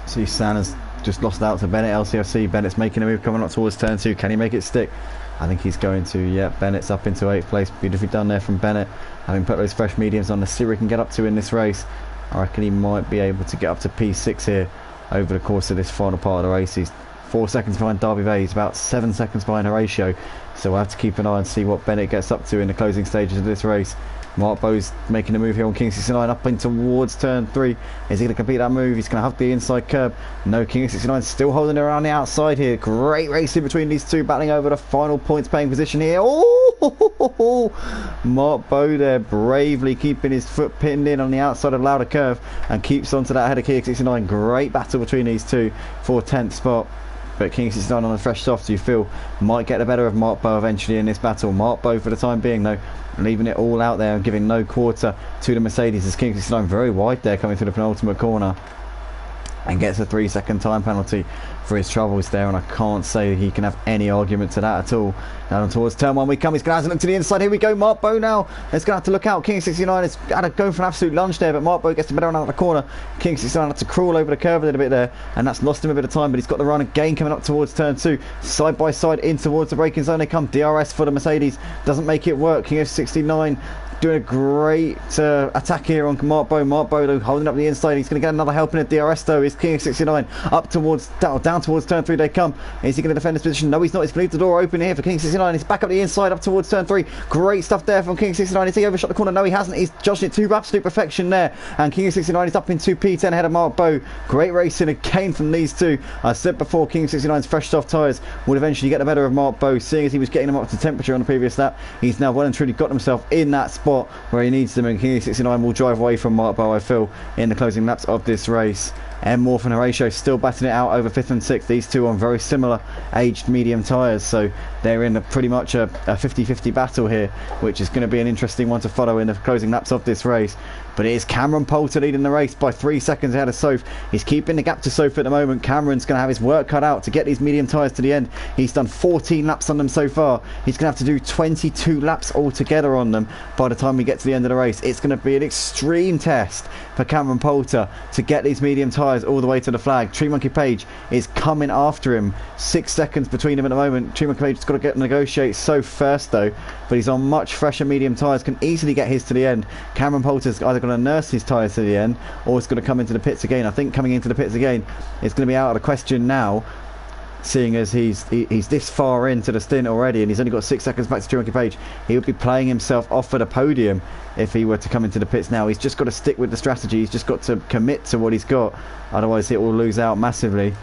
See, Santa's just lost out to Bennett LCFC. Bennett's making a move coming up towards turn 2. Can he make it stick? I think he's going to. Yeah, Bennett's up into 8th place. Beautifully done there from Bennett, having put those fresh mediums on. Let's see what he can get up to in this race. I reckon he might be able to get up to P6 here over the course of this final part of the race. He's 4 seconds behind Darby Bay. He's about 7 seconds behind Horatio, so we'll have to keep an eye and see what Bennett gets up to in the closing stages of this race. Mark Bowes making a move here on King 69 up in towards turn 3. Is he going to complete that move? He's going to have the inside curb. No, King 69 still holding it around the outside here. Great racing between these two, battling over the final points paying position here. Oh, Mark Bowe there bravely keeping his foot pinned in on the outside of Lauder Curve and keeps onto that ahead of King 69. Great battle between these two for 10th spot. But King 69 on the fresh soft, you feel, might get the better of Mark Bowe eventually in this battle. Mark Bowe for the time being though, leaving it all out there and giving no quarter to the Mercedes, as King 69 very wide there coming through the penultimate corner and gets a 3-second time penalty for his troubles there, and I can't say he can have any argument to that at all. Down towards turn 1 we come. He's going to have to look to the inside. Here we go. Mark Bowe now is going to have to look out. King 69 has had to go for an absolute lunge there, but Mark Bowe gets the better run out of the corner. King 69 had to crawl over the curve a little bit there, and that's lost him a bit of time, but he's got the run again coming up towards turn 2. Side by side in towards the braking zone they come. DRS for the Mercedes doesn't make it work. King 69 doing a great attack here on Mark Bowe. Mark Bowe though holding up the inside. He's going to get another helping at DRS though. Is King 69 up towards down towards turn 3 they come. Is he going to defend his position? No, he's not. He's going to leave the door open here for King 69. He's back up the inside up towards turn 3. Great stuff there from King 69. Is he overshot the corner? No, he hasn't. He's judged it to absolute perfection there, and King 69 is up into P10 ahead of Mark Bowe. Great racing again from these two. I said before, King 69's fresh soft tyres would eventually get the better of Mark Bowe, seeing as he was getting them up to temperature on the previous lap. He's now well and truly got himself in that spot where he needs them, and King 69 will drive away from Mark Bowe, I feel, in the closing laps of this race. Morph and Horatio still batting it out over 5th and 6th. These two on very similar aged medium tyres, so they're in pretty much a 50-50 battle here, which is going to be an interesting one to follow in the closing laps of this race. But it is Cameron Poulter leading the race by 3 seconds ahead of Soph. He's keeping the gap to Soph at the moment. Cameron's going to have his work cut out to get these medium tyres to the end. He's done 14 laps on them so far. He's going to have to do 22 laps altogether on them by the time we get to the end of the race. It's going to be an extreme test for Cameron Poulter to get these medium tyres all the way to the flag. Tree Monkey Page is coming after him. 6 seconds between them at the moment. Tree Monkey Page has got to negotiate Soph first though, but he's on much fresher medium tyres, can easily get his to the end. Cameron Poulter's either going to nurse his tyres to the end or it's going to come into the pits again. I think coming into the pits again is going to be out of the question now, seeing as he's this far into the stint already and he's only got 6 seconds back to Tree Monkey Page. He would be playing himself off for the podium if he were to come into the pits now. He's just got to stick with the strategy. He's just got to commit to what he's got, otherwise it will lose out massively.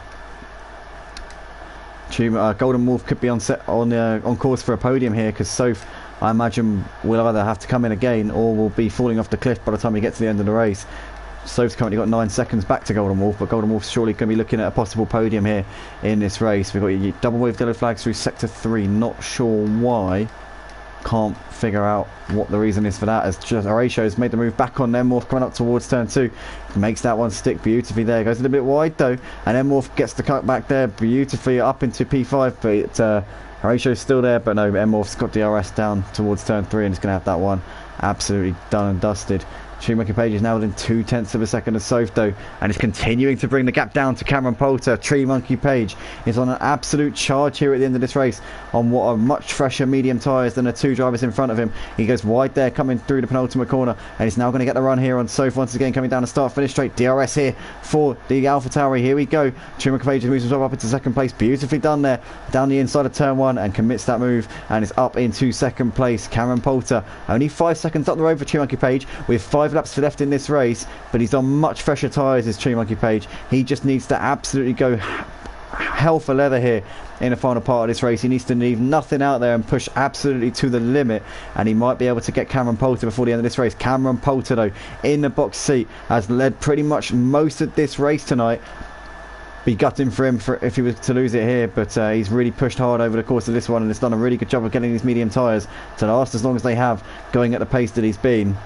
Golden Wolf could be on course for a podium here, because Soph I imagine we'll either have to come in again or we'll be falling off the cliff by the time we get to the end of the race. Soph's currently got 9 seconds back to Golden Wolf, but Golden Wolf's surely going to be looking at a possible podium here in this race. We've got your double wave yellow flags through sector 3, not sure why. Can't figure out what the reason is for that, as just Horatio's made the move back on Morph coming up towards turn 2. Makes that one stick beautifully there. Goes a little bit wide though, and Morph gets the cut back there beautifully up into P5, but Horatio's still there, but no, Morph's got DRS down towards turn 3 and is going to have that one absolutely done and dusted. Tree Monkey Page is now within 0.2 of a second of Soph though, and is continuing to bring the gap down to Cameron Poulter. Tree Monkey Page is on an absolute charge here at the end of this race on what are much fresher medium tyres than the 2 drivers in front of him. He goes wide there coming through the penultimate corner, and he's now going to get the run here on Soph once again, coming down the start finish straight. DRS here for the Alpha Tauri. Here we go. Tree Monkey Page moves himself up into second place. Beautifully done there down the inside of turn 1 and commits that move and is up into second place. Cameron Poulter only 5 seconds up the road for Tree Monkey Page with 5 laps left in this race, but he's on much fresher tyres as Tree Monkey Page. He just needs to absolutely go hell for leather here in the final part of this race. He needs to leave nothing out there and push absolutely to the limit, and he might be able to get Cameron Poulter before the end of this race. Cameron Poulter though in the box seat has led pretty much most of this race tonight. Be gutting for him if he was to lose it here, but he's really pushed hard over the course of this one and has done a really good job of getting these medium tyres to last as long as they have, going at the pace that he's been.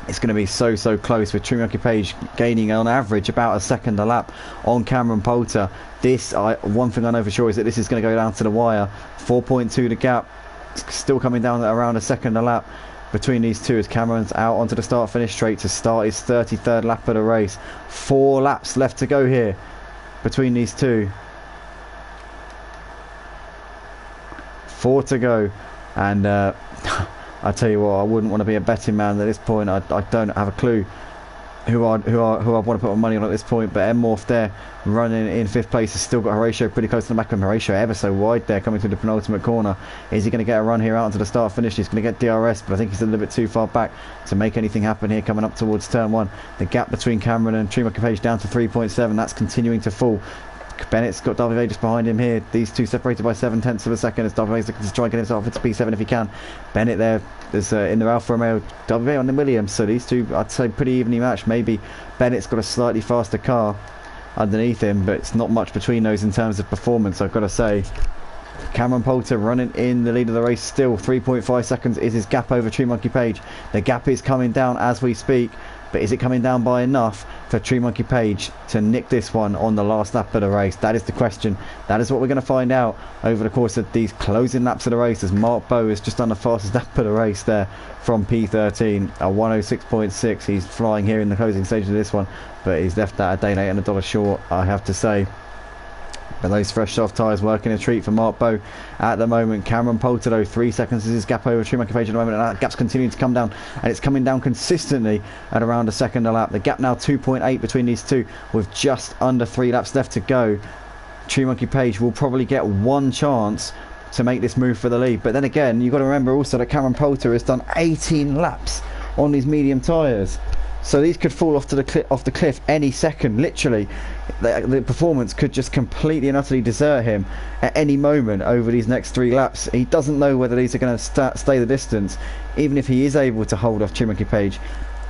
It's going to be so close, with Tree Monkey Page gaining on average about a second a lap on Cameron Poulter. One thing I know for sure is that this is going to go down to the wire. 4.2 the gap, still coming down at around a second a lap between these two as Cameron's out onto the start finish straight to start his 33rd lap of the race. 4 laps left to go here between these two. 4 to go, and I tell you what, I wouldn't want to be a betting man at this point. I don't have a clue who I'd want to put my money on at this point. But Morph there running in 5th place has still got Horatio pretty close to the back of him. Horatio ever so wide there coming through the penultimate corner. Is he going to get a run here out onto the start finish? He's going to get DRS, but I think he's a little bit too far back to make anything happen here coming up towards turn 1. The gap between Cameron and Tree Monkey Page down to 3.7. That's continuing to fall. Bennett's got WA just behind him here. These two separated by 0.7 of a second as WA's looking to try and get himself into P7 if he can. Bennett there is in the Alfa Romeo, WA on the Williams, so these two I'd say pretty evenly matched. Maybe Bennett's got a slightly faster car underneath him, but it's not much between those in terms of performance, I've got to say. Cameron Poulter running in the lead of the race still. 3.5 seconds is his gap over Tree Monkey Page. The gap is coming down as we speak, but is it coming down by enough for Tree Monkey Page to nick this one on the last lap of the race? That is the question. That is what we're going to find out over the course of these closing laps of the race, as Mark Bowe is just on the fastest lap of the race there from P13 at 106.6. He's flying here in the closing stage of this one, but he's left that a day late and $1 short, I have to say. But those fresh soft tyres working a treat for Mark Bowe at the moment. Cameron Poulter though, 3 seconds is his gap over Tree Monkey Page at the moment, and that gap's continuing to come down, and it's coming down consistently at around a second a lap. The gap now 2.8 between these two with just under 3 laps left to go. Tree Monkey Page will probably get one chance to make this move for the lead, but then again you've got to remember also that Cameron Poulter has done 18 laps on these medium tyres. So these could fall off the cliff any second, literally. The performance could just completely and utterly desert him at any moment over these next 3 laps. He doesn't know whether these are going to stay the distance, even if he is able to hold off Tree Monkey Page.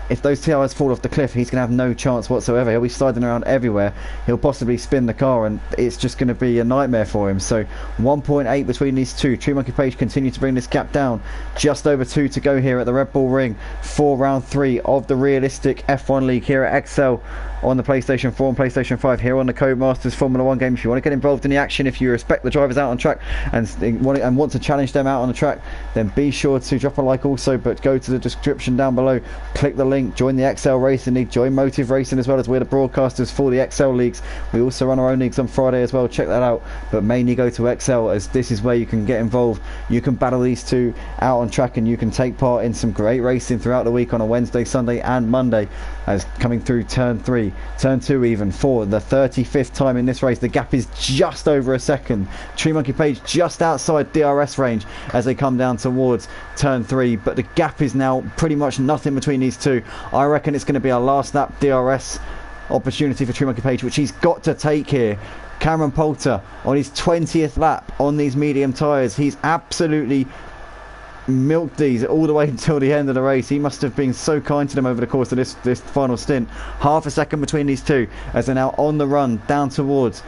If those tyres fall off the cliff, he's going to have no chance whatsoever. He'll be sliding around everywhere. He'll possibly spin the car, and it's just going to be a nightmare for him. So 1.8 between these two. Tree Monkey Page continue to bring this gap down. Just over 2 to go here at the Red Bull Ring for round 3 of the realistic F1 League here at XL on the PlayStation 4 and PlayStation 5 here on the Codemasters Formula 1 game. If you want to get involved in the action, if you respect the drivers out on track and want to challenge them out on the track, then be sure to drop a like also, but go to the description down below, click the link, join the XL Racing League, join Motive Racing as well, as we're the broadcasters for the XL Leagues. We also run our own leagues on Friday as well, check that out, but mainly go to XL, as this is where you can get involved. You can battle these two out on track, and you can take part in some great racing throughout the week on a Wednesday, Sunday and Monday, as coming through turn 3, turn 2 even, for the 35th time in this race. The gap is just over a second. Tree Monkey Page just outside DRS range as they come down towards turn 3, but the gap is now pretty much nothing between these two. I reckon it's going to be a last lap DRS opportunity for Tree Monkey Page, which he's got to take here. Cameron Poulter on his 20th lap on these medium tyres. He's absolutely milked these all the way until the end of the race. He must have been so kind to them over the course of this final stint. Half a second between these two as they're now on the run down towards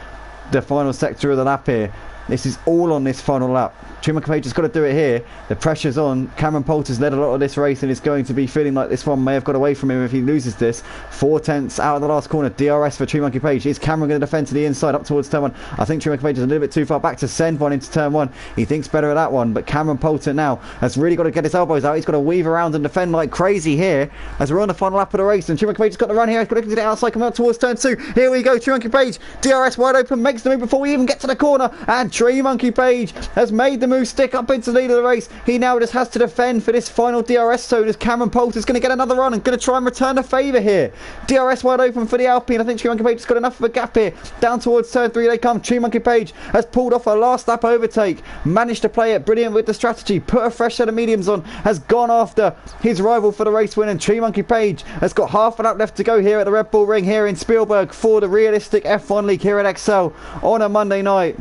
the final sector of the lap here. This is all on this final lap. Schumacher Page has got to do it here. The pressure's on. Cameron Poulter's led a lot of this race and is going to be feeling like this one may have got away from him if he loses this. 4/10 out of the last corner. DRS for Schumacher Page. Is Cameron going to defend to the inside up towards turn 1? I think Schumacher Page is a little bit too far back to send one into turn 1. He thinks better of that one, but Cameron Poulter now has really got to get his elbows out. He's got to weave around and defend like crazy here as we're on the final lap of the race. And Schumacher Page has got the run here. He's got to get it outside, coming up towards turn 2. Here we go. Schumacher Page. DRS wide open. Makes the move before we even get to the corner. And Schumacher Page has made the move, stick up into the lead of the race. He now just has to defend for this final DRS zone as Cameron Poulter's going to get another run and going to try and return the favour here. DRS wide open for the Alpine. I think Schumacher Page has got enough of a gap here. Down towards turn 3 they come. Schumacher Page has pulled off a last lap overtake. Managed to play it brilliant with the strategy. Put a fresh set of mediums on. Has gone after his rival for the race win. And Schumacher Page has got half a lap left to go here at the Red Bull Ring here in Spielberg for the realistic F1 League here at Excel on a Monday night.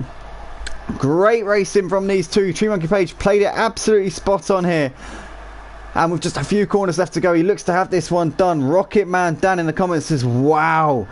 Great racing from these two. Schumacher Page played it absolutely spot on here. And with just a few corners left to go, he looks to have this one done. Rocket Man Dan in the comments says, wow.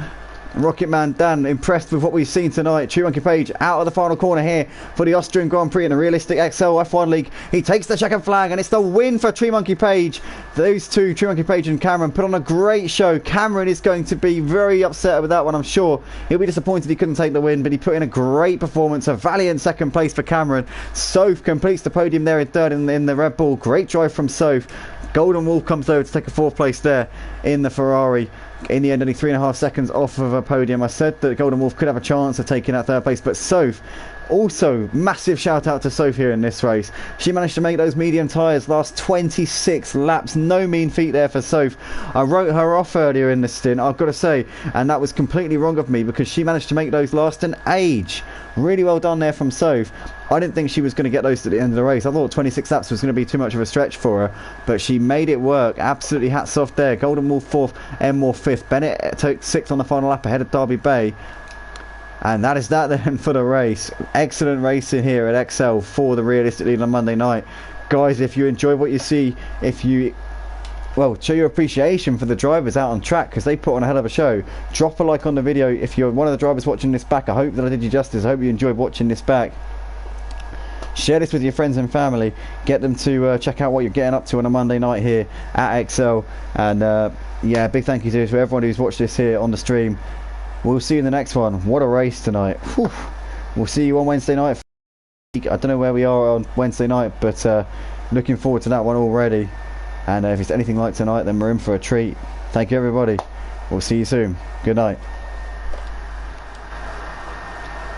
Rocket Man Dan impressed with what we've seen tonight. Schumacher Page out of the final corner here for the Austrian Grand Prix in the realistic XL F1 League. He takes the checkered flag and it's the win for Schumacher Page. Those two, Schumacher Page and Cameron, put on a great show. Cameron is going to be very upset with that one, I'm sure. He'll be disappointed he couldn't take the win, but he put in a great performance. A valiant second place for Cameron. Soph completes the podium there in third in the Red Bull. Great drive from Soph. Golden Wolf comes over to take a fourth place there in the Ferrari. In the end, only 3.5 seconds off of a podium. I said that Golden Wolf could have a chance of taking that third place, but Soph, also massive shout out to Soph here in this race. She managed to make those medium tyres last 26 laps. No mean feat there for Soph. I wrote her off earlier in the stint, I've got to say, and that was completely wrong of me because she managed to make those last an age. Really well done there from Soph. I didn't think she was going to get those to the end of the race. I thought 26 laps was going to be too much of a stretch for her, but she made it work. Absolutely hats off there. Golden Wolf 4th, Enmore 5th. Bennett took 6th on the final lap ahead of Derby Bay. And that is that then for the race. Excellent racing here at XL for the Realistic League on Monday night. Guys, if you enjoy what you see, well, show your appreciation for the drivers out on track because they put on a hell of a show. Drop a like on the video if you're one of the drivers watching this back. I hope that I did you justice. I hope you enjoyed watching this back. Share this with your friends and family. Get them to check out what you're getting up to on a Monday night here at XL. And yeah, big thank you to everyone who's watched this here on the stream. We'll see you in the next one. What a race tonight. Whew. We'll see you on Wednesday night. I don't know where we are on Wednesday night, but looking forward to that one already. And if it's anything like tonight, then we're in for a treat. Thank you, everybody. We'll see you soon. Good night.